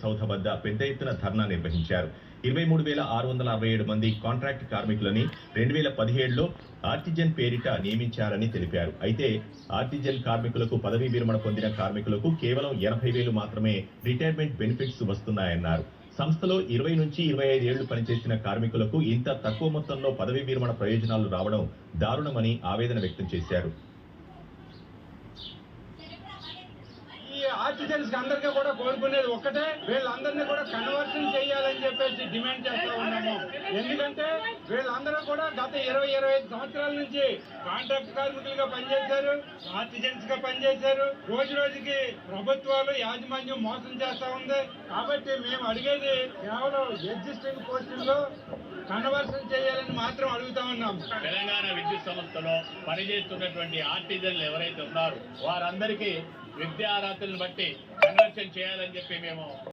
సౌధ వద్ద పెద్ద ఎత్తున ధర్నా నిర్వహించారు. 23,667 మంది కాంట్రాక్ట్ కార్మికులని 2017లో ఆర్టిజన్ పేరిట నియమించారని తెలిపారు. అయితే ఆర్టిజన్ కార్మికులకు పదవీ విరమణ పొందిన కార్మికులకు కేవలం 80,000 మాత్రమే రిటైర్మెంట్ బెనిఫిట్స్ వస్తున్నాయన్నారు. సంస్థలో 20 నుంచి 25 ఏళ్లు పనిచేసిన కార్మికులకు ఇంత తక్కువ మొత్తంలో పదవీ విరమణ ప్రయోజనాలు రావడం దారుణమని ఆవేదన వ్యక్తం చేశారు. ఆర్టిజన్స్ అందరికీ కూడా కోరుకునేది ఒక్కటే, వీళ్ళందరినీ కూడా కన్వర్షన్ చేయాలని చెప్పేసి డిమాండ్ చేస్తూ ఉన్నాము. ఎందుకంటే వీళ్ళందరూ కూడా గత 20-25 సంవత్సరాల నుంచి కాంట్రాక్ట్ కార్మికులుగా పనిచేశారు, ఆర్టిజన్స్ గా పనిచేశారు. రోజు రోజుకి ప్రభుత్వాలు యాజమాన్యం మోసం చేస్తా ఉంది. కాబట్టి మేము అడిగేది కేవలం ఎగ్జిస్టింగ్ పోస్టుల్లో కన్వర్షన్ చేయాలని మాత్రం అడుగుతా ఉన్నాము. తెలంగాణ విద్యుత్ సంస్థలో పనిచేస్తున్నటువంటి ఆర్టిజన్లు ఎవరైతే ఉన్నారో వారందరికీ విద్యా అర్హతలను బట్టి కన్వర్షన్ చేయాలని చెప్పి మేము